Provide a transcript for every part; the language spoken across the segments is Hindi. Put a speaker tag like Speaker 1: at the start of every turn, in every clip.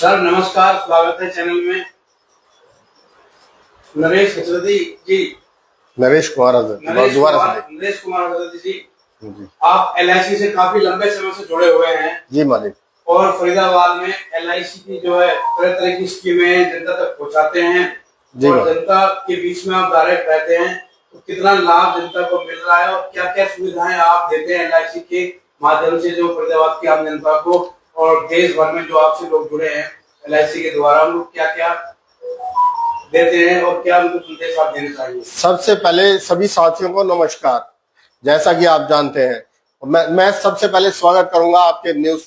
Speaker 1: सर नमस्कार, स्वागत है चैनल में। नरेश हजरती जी।
Speaker 2: नरेश कुमार हजरती
Speaker 1: जी, आप LIC से काफी लंबे समय से जुड़े हुए हैं
Speaker 2: जी मालिक।
Speaker 1: और फरीदाबाद में LIC की जो है तरह तरह की स्कीमें जनता तक पहुंचाते हैं और जनता के बीच में आप डायरेक्ट रहते हैं, तो कितना लाभ जनता को मिल रहा है और क्या क्या सुविधाएं आप देते हैं LIC के माध्यम से जो फरीदाबाद की आम जनता को और देश भर में जो आपसे लोग जुड़े हैं LIC के द्वारा, हम लोग क्या क्या देते हैं और क्या उनको संदेश आप देना चाहिए?
Speaker 2: सबसे पहले सभी साथियों को नमस्कार। जैसा कि आप जानते हैं, मैं सबसे पहले स्वागत करूंगा आपके न्यूज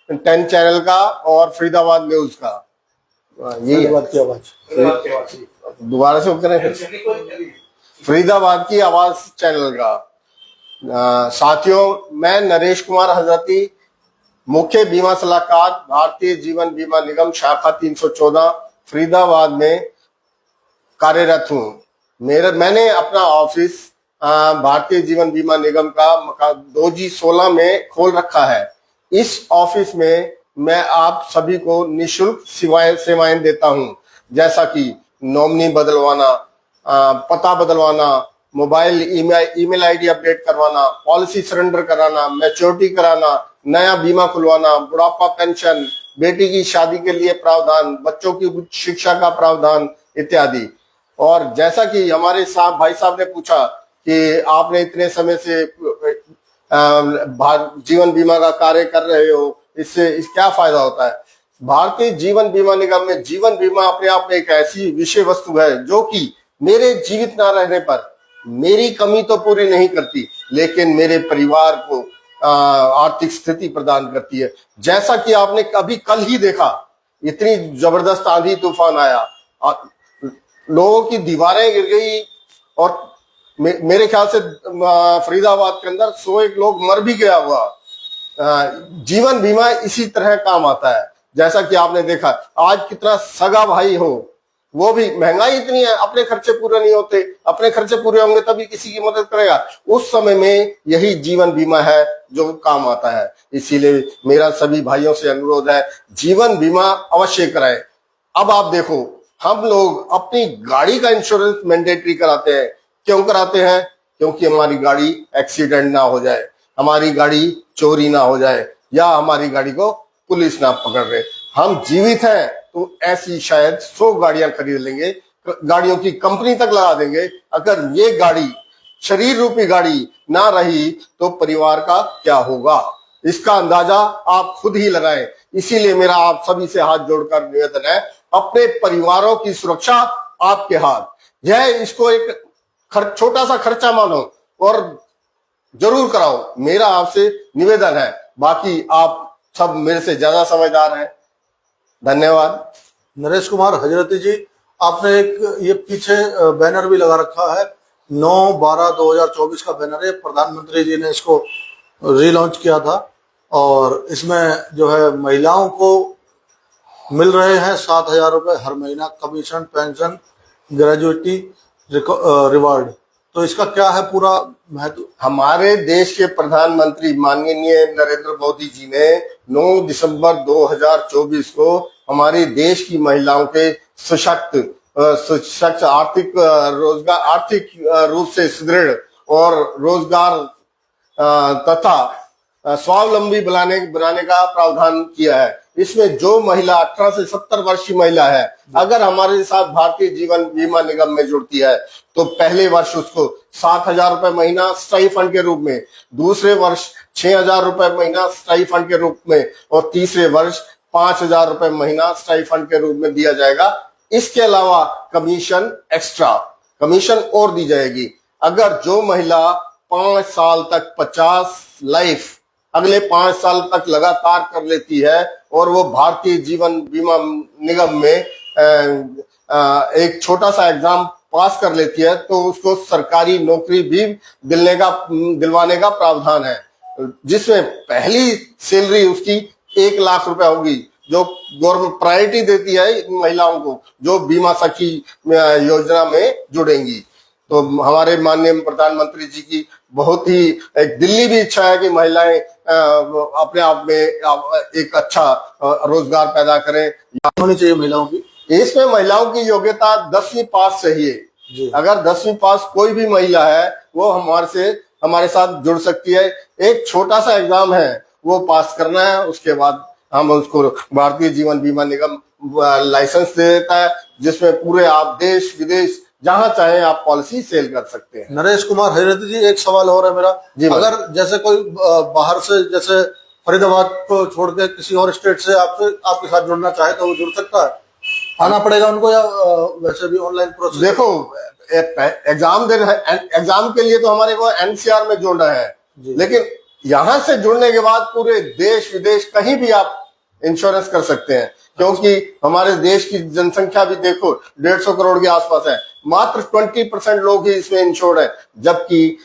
Speaker 2: 10 चैनल का और फरीदाबाद न्यूज का। यही बात की आवाज दोबारा से करें। फरीदाबाद की आवाज चैनल का। साथियों, मैं नरेश कुमार हजरती, मुख्य बीमा सलाहकार, भारतीय जीवन बीमा निगम शाखा 314 फरीदाबाद में कार्यरत हूँ। मैंने अपना ऑफिस भारतीय जीवन बीमा निगम का 2G16 में खोल रखा है। इस ऑफिस में मैं आप सभी को निशुल्क सेवाएं देता हूँ, जैसा कि नॉमिनी बदलवाना, पता बदलवाना, मोबाइल ईमेल आईडी अपडेट करवाना, पॉलिसी सरेंडर कराना, मैच्योरिटी कराना, नया बीमा खुलवाना, बुढ़ापा पेंशन, बेटी की शादी के लिए प्रावधान, बच्चों की उच्च शिक्षा का प्रावधान इत्यादि। और जैसा कि हमारे भाई साहब ने पूछा कि आपने इतने समय से जीवन बीमा का कार्य कर रहे हो, इससे क्या फायदा होता है? भारतीय जीवन बीमा निगम में जीवन बीमा अपने आप में एक ऐसी विषय वस्तु है जो कि मेरे जीवित ना रहने पर मेरी कमी तो पूरी नहीं करती, लेकिन मेरे परिवार को आर्थिक स्थिति प्रदान करती है। जैसा कि आपने अभी कल ही देखा, इतनी जबरदस्त आंधी तूफान आया, लोगों की दीवारें गिर गई और मेरे ख्याल से फरीदाबाद के अंदर 101 लोग मर भी गया हुआ। जीवन बीमा इसी तरह काम आता है। जैसा कि आपने देखा, आज कितना सगा भाई हो, वो भी, महंगाई इतनी है, अपने खर्चे पूरे नहीं होते, अपने खर्चे पूरे होंगे तभी किसी की मदद करेगा। उस समय में यही जीवन बीमा है जो काम आता है। इसीलिए मेरा सभी भाइयों से अनुरोध है, जीवन बीमा अवश्य कराएं। अब आप देखो, हम लोग अपनी गाड़ी का इंश्योरेंस मैंडेटरी कराते हैं। क्यों कराते हैं? क्योंकि हमारी गाड़ी एक्सीडेंट ना हो जाए, हमारी गाड़ी चोरी ना हो जाए, या हमारी गाड़ी को पुलिस ना पकड़ रहे। हम जीवित हैं तो ऐसी शायद 100 गाड़ियां खरीद लेंगे, गाड़ियों की कंपनी तक लगा देंगे। अगर ये गाड़ी, शरीर रूपी गाड़ी ना रही तो परिवार का क्या होगा, इसका अंदाजा आप खुद ही लगाएं। इसीलिए मेरा आप सभी से हाथ जोड़कर निवेदन है, अपने परिवारों की सुरक्षा आपके हाथ। यह इसको एक छोटा सा खर्चा मानो और जरूर कराओ, मेरा आपसे निवेदन है। बाकी आप सब मेरे से ज्यादा समझदार हैं। धन्यवाद।
Speaker 3: नरेश कुमार हजरती जी, आपने एक ये पीछे बैनर भी लगा रखा है, 9/12/2024 का बैनर है। प्रधानमंत्री जी ने इसको रीलॉन्च किया था और इसमें जो है महिलाओं को मिल रहे हैं 7,000 रुपये हर महीना, कमीशन, पेंशन, ग्रेजुएटी, रिवार्ड। तो इसका क्या है पूरा महत्व?
Speaker 2: हमारे देश के प्रधानमंत्री माननीय नरेंद्र मोदी जी ने 9 दिसंबर 2024 को हमारे देश की महिलाओं के सशक्त आर्थिक रूप से सुदृढ़ और रोजगार तथा स्वावलंबी बनाने का प्रावधान किया है। इसमें जो महिला 18 से 70 वर्ष की महिला है, अगर हमारे साथ भारतीय जीवन बीमा निगम में जुड़ती है तो पहले वर्ष उसको 7,000 रुपए महीना स्थायी फंड के रूप में, दूसरे वर्ष 6,000 रुपए महीना स्थायी फंड के रूप में और तीसरे वर्ष 5,000 रुपए महीना स्थायी फंड के रूप में दिया जाएगा। इसके अलावा कमीशन, एक्स्ट्रा कमीशन और दी जाएगी। अगर जो महिला 5 साल तक 50 लाइफ अगले 5 साल तक लगातार कर लेती है और वो भारतीय जीवन बीमा निगम में एक छोटा सा एग्जाम पास कर लेती है तो उसको सरकारी नौकरी भी दिलवाने का प्रावधान है, जिसमें पहली सैलरी उसकी 1 लाख रुपए होगी, जो गवर्नमेंट प्रायोरिटी देती है महिलाओं को जो बीमा सखी योजना में जुड़ेंगी। तो हमारे माननीय प्रधानमंत्री जी की बहुत ही एक दिल्ली भी इच्छा है कि महिलाएं अपने आप में एक अच्छा रोजगार पैदा करें।
Speaker 3: होनी चाहिए महिलाओं की।
Speaker 2: इसमें महिलाओं की योग्यता 10वीं पास चाहिए।
Speaker 3: जी।
Speaker 2: अगर 10वीं पास कोई भी महिला है वो हमारे साथ जुड़ सकती है। एक छोटा सा एग्जाम है, वो पास करना है, उसके बाद हम उसको भारतीय जीवन बीमा निगम लाइसेंस दे देता है, जिसमें पूरे आप देश विदेश जहां चाहे आप पॉलिसी सेल कर सकते हैं।
Speaker 3: नरेश कुमार हजरती जी, एक सवाल और है मेरा।
Speaker 2: जी,
Speaker 3: अगर जैसे कोई बाहर से, जैसे फरीदाबाद को छोड़ के किसी और स्टेट से आपके साथ जुड़ना चाहे तो वो जुड़ सकता है? आना पड़ेगा उनको या वैसे भी ऑनलाइन प्रोसेस?
Speaker 2: देखो, एग्जाम के लिए तो हमारे को एनसीआर में जोड़ना है, लेकिन यहां से जुड़ने के बाद पूरे देश विदेश कहीं भी आप इंश्योरेंस कर सकते हैं, क्योंकि हमारे देश की जनसंख्या भी देखो 150 करोड़ के आसपास है, मात्र 20% लोग ही इसमें इंश्योर्ड है, जबकि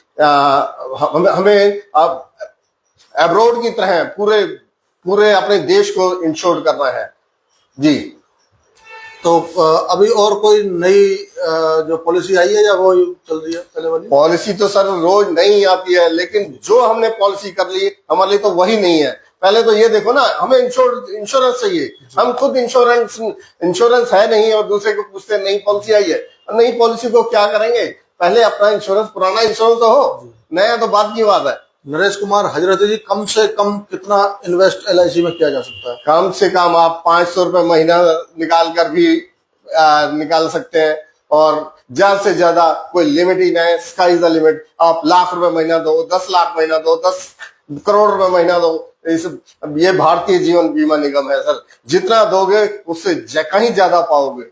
Speaker 2: हमें अब अब्रॉड की तरह पूरे अपने देश को इंश्योर करना है। जी।
Speaker 3: तो अभी और कोई नई जो पॉलिसी आई है या वो चल रही है पहले वाली?
Speaker 2: पॉलिसी तो सर रोज नहीं आती है, लेकिन जो हमने पॉलिसी कर ली हमारे लिए तो वही नहीं है। पहले तो ये देखो ना, हमें इंश्योरेंस चाहिए, हम खुद इंश्योरेंस है नहीं और दूसरे को पूछते नई पॉलिसी आई है, और नई पॉलिसी को क्या करेंगे? पहले अपना इंश्योरेंस, पुराना इंश्योरेंस तो हो, नया तो बात की बात है।
Speaker 3: नरेश कुमार हजरती जी, कम से कम कितना इन्वेस्ट एलआईसी में किया जा सकता है?
Speaker 2: कम से कम आप 500 रुपए महीना निकाल कर भी निकाल सकते हैं, और ज्यादा से ज्यादा कोई लिमिट ही नहीं है, स्काई इज द लिमिट। आप लाख रुपए महीना दो, 10 लाख महीना दो, 10 करोड़ रुपए महीना दो, ये भारतीय जीवन बीमा निगम है सर, जितना दोगे उससे कहीं ज्यादा पाओगे।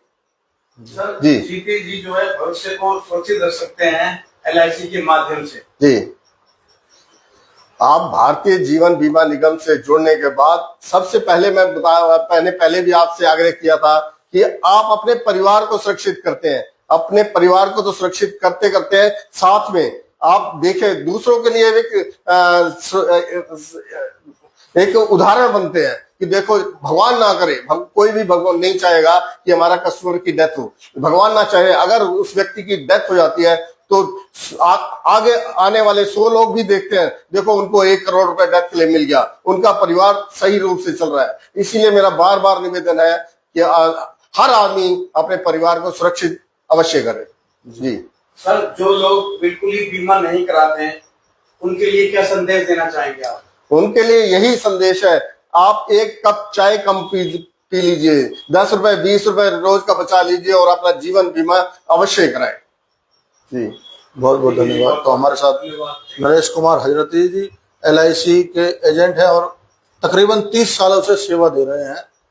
Speaker 1: सर
Speaker 2: जी।
Speaker 1: जीते जी जो है भविष्य को सुरक्षित रख सकते हैं एलआईसी के माध्यम से।
Speaker 2: जी, आप भारतीय जीवन बीमा निगम से जुड़ने के बाद सबसे पहले मैंने पहले भी आपसे आग्रह किया था कि आप अपने परिवार को सुरक्षित करते हैं। अपने परिवार को तो सुरक्षित करते करते हैं, साथ में आप देखें दूसरों के लिए एक उदाहरण बनते हैं कि देखो, भगवान ना करे, कोई भी भगवान नहीं चाहेगा कि हमारा कस्टमर की डेथ हो, भगवान ना चाहे, अगर उस व्यक्ति की डेथ हो जाती है तो आगे आने वाले 100 लोग भी देखते हैं, देखो उनको 1 करोड़ रुपए डेथ क्लेम मिल गया, उनका परिवार सही रूप से चल रहा है। इसीलिए मेरा बार बार निवेदन है कि हर आदमी अपने परिवार को सुरक्षित अवश्य करे। जी
Speaker 1: सर, जो लोग बिल्कुल ही बीमा नहीं कराते हैं उनके लिए क्या संदेश देना चाहेंगे आप?
Speaker 2: उनके लिए यही संदेश है, आप एक कप चाय कम पी लीजिए, 10 रुपए 20 रुपए रोज का बचा लीजिए और अपना जीवन बीमा अवश्य कराएं। जी,
Speaker 3: बहुत बहुत धन्यवाद। तो हमारे साथ नरेश कुमार हजरती जी एलआईसी के एजेंट हैं और तकरीबन 30 सालों से सेवा दे रहे हैं।